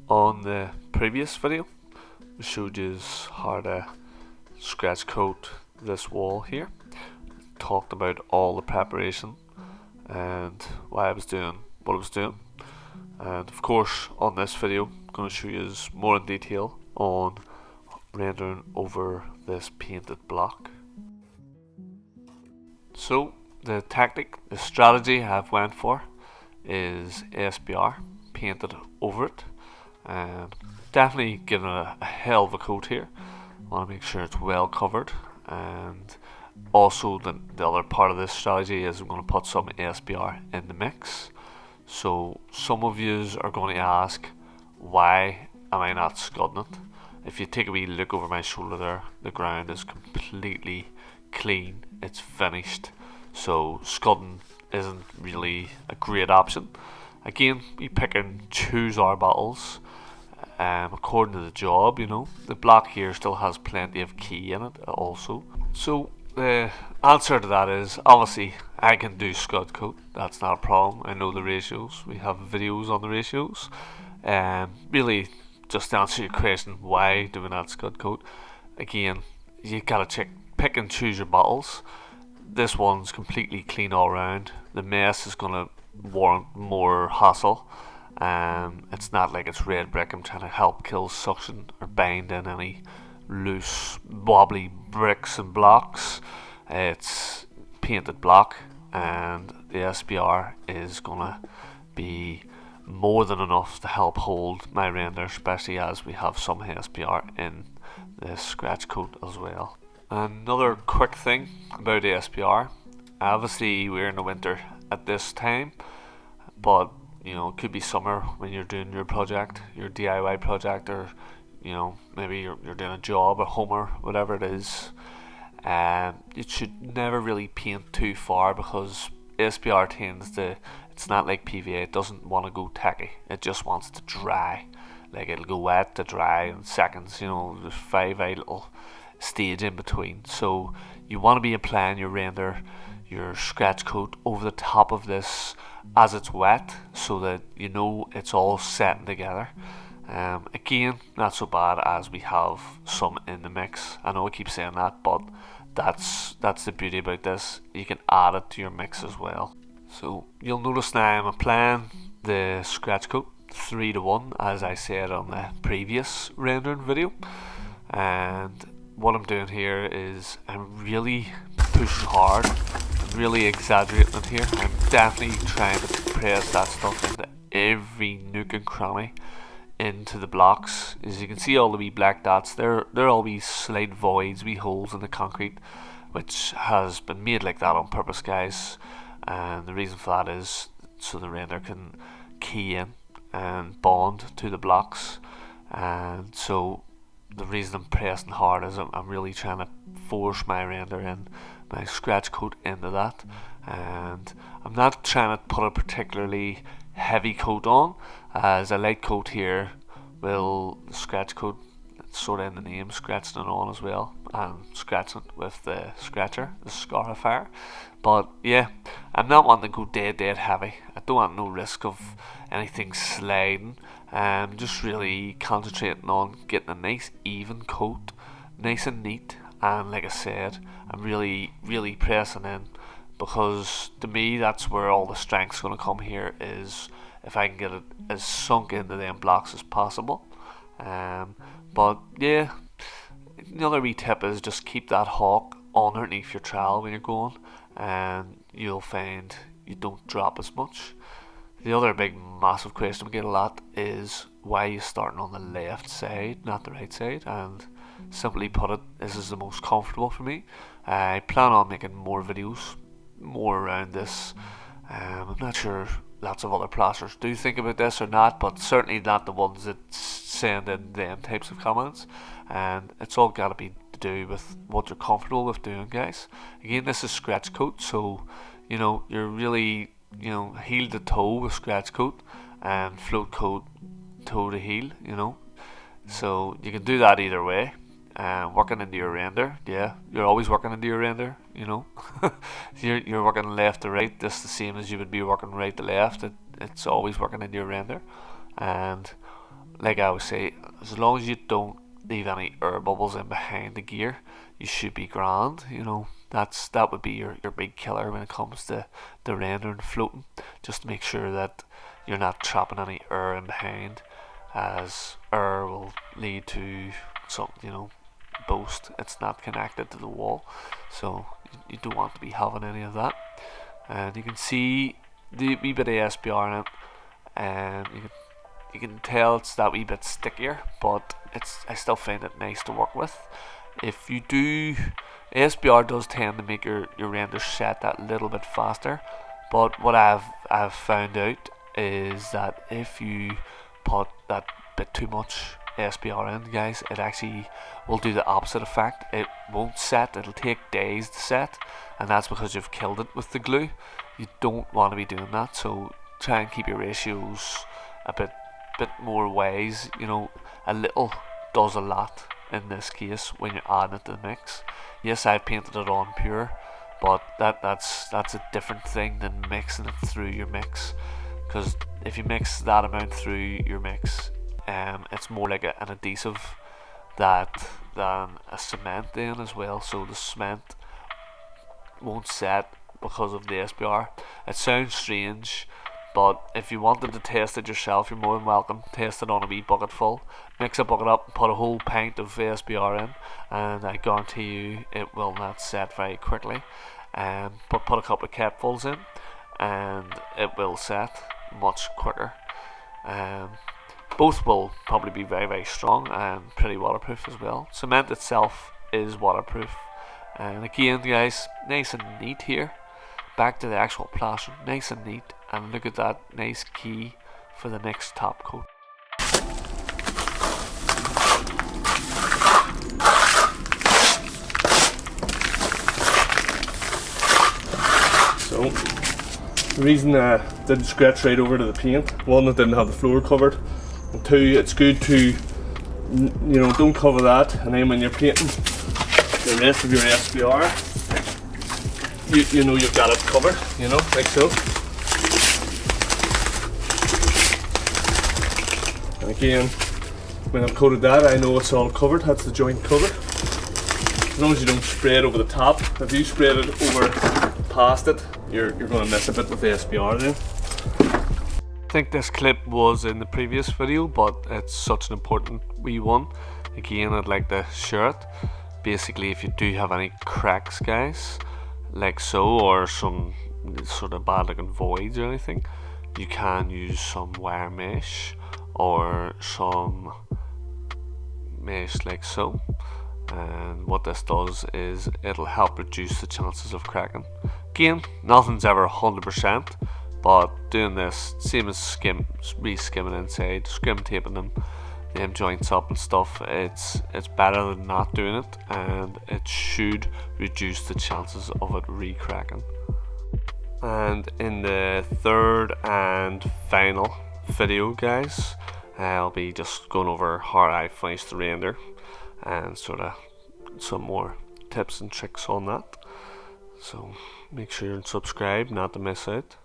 On the previous video, we showed you how to scratch coat this wall here. Talked about all the preparation and why I was doing what I was doing. And of course, on this video, I'm going to show you more in detail on rendering over this painted block. So the tactic, the strategy I've went for is SBR painted over it, and definitely giving it a hell of a coat here. I want to make sure it's well covered, and also the other part of this strategy is I'm going to put some SBR in the mix. So some of you are going to ask, why am I not scudding it? If you take a wee look over my shoulder there, the ground is completely clean, it's finished, so scudding isn't really a great option. Again, we pick and choose our battles according to the job, you know. The block here still has plenty of key in it also. So the answer to that is, obviously I can do scud coat, that's not a problem. I know the ratios, we have videos on the ratios. Really, just to answer your question, why do we not scud coat? Again, you gotta pick and choose your battles. This one's completely clean all around. The mess is gonna warrant more hassle. It's not like it's red brick. I'm trying to help kill suction or bind in any loose wobbly bricks and blocks. It's painted block, and the SBR is gonna be more than enough to help hold my render, especially as we have some SBR in the scratch coat as well. Another quick thing about the SBR, obviously we're in the winter at this time, but you know, it could be summer when you're doing your project, your DIY project, or you know, maybe you're doing a job at home or whatever it is. It should never really paint too far, because SBR tends to, it's not like PVA, it doesn't want to go tacky, it just wants to dry. Like, it'll go wet to dry in seconds, you know, there's 5 little stage in between. So you want to be applying your render, your scratch coat over the top of this as it's wet, so that you know it's all setting together. Again, not so bad as we have some in the mix. I know I keep saying that, but that's the beauty about this. You can add it to your mix as well. So you'll notice now I'm applying the scratch coat 3:1, as I said on the previous rendering video. And what I'm doing here is I'm really pushing hard. I'm really exaggerating it here. I'm definitely trying to press that stuff into every nook and cranny into the blocks. As you can see, all the wee black dots, they're all wee slight voids, wee holes in the concrete, which has been made like that on purpose, guys. And the reason for that is so the render can key in and bond to the blocks. And so the reason I'm pressing hard is I'm really trying to force my render in, my scratch coat into that. And I'm not trying to put a particularly heavy coat on, as a light coat here will scratch coat, it's sort of in the name, scratching it on as well, and scratching it with the scratcher, the scarifier. But yeah, I'm not wanting to go dead heavy. I don't want no risk of anything sliding. I'm just really concentrating on getting a nice even coat, nice and neat. And like I said, I'm really pressing in, because to me that's where all the strength's going to come here, is if I can get it as sunk into them blocks as possible. But yeah, the other wee tip is just keep that hawk underneath your trowel when you're going, and you'll find you don't drop as much. The other big massive question we get a lot is, why are you starting on the left side, not the right side? And simply put it, this is the most comfortable for me. I plan on making more videos, more around this. I'm not sure lots of other plasters do think about this or not, but certainly not the ones that send in them types of comments. And it's all got to be to do with what you're comfortable with doing, guys. Again, this is scratch coat, so you know, you're really, you know, heel to toe with scratch coat, and float coat toe to heel, you know. So you can do that either way. Working into your render, yeah, you're always working into your render, you know. you're working left to right, just the same as you would be working right to left. It's always working into your render. And like I always say, as long as you don't leave any air bubbles in behind the gear, you should be grand. That would be your big killer when it comes to the render and floating. Just to make sure that you're not trapping any air in behind, as air will lead to some, boost. It's not connected to the wall, so you don't want to be having any of that. And you can see the wee bit of SBR in it, and you can tell it's that wee bit stickier, but I still find it nice to work with. If you do, SBR does tend to make your render set that little bit faster, but what I've found out is that if you put that bit too much SBR in, guys, it actually will do the opposite effect. It won't set, it'll take days to set, and that's because you've killed it with the glue. You don't want to be doing that, so try and keep your ratios a bit more wise. A little does a lot in this case when you're adding it to the mix. Yes, I've painted it on pure, but that's a different thing than mixing it through your mix, because if you mix that amount through your mix, it's more like an adhesive than a cement then as well, so the cement won't set because of the SBR. It sounds strange, but if you wanted to test it yourself, you're more than welcome. Test it on a wee bucket full. Mix a bucket up and put a whole pint of SBR in, and I guarantee you it will not set very quickly. But put a couple of capfuls in, and it will set much quicker. Both will probably be very, very strong and pretty waterproof as well. Cement itself is waterproof. And again, guys, nice and neat here. Back to the actual plaster, nice and neat, and look at that nice key for the next top coat. So, the reason I didn't scratch right over to the paint, one, it didn't have the floor covered, and two, it's good to, don't cover that, and then when you're painting the rest of your SBR, you know you've got it covered, like so. And again, when I've coated that, I know it's all covered. That's the joint covered. As long as you don't spray it over the top. If you spread it over past it, you're going to miss a bit with the SBR then. I think this clip was in the previous video, but it's such an important wee one. Again, I'd like to share it. Basically, if you do have any cracks, guys, like so, or some sort of bad looking voids or anything, you can use some wire mesh or some mesh like so, and what this does is it'll help reduce the chances of cracking. Again, nothing's ever 100%, but doing this, same as re-skimming inside, scrim taping them joints up and stuff, it's better than not doing it, and it should reduce the chances of it re-cracking. And in the third and final video, guys, I'll be just going over how I finished the render and sort of some more tips and tricks on that. So make sure and subscribe not to miss out.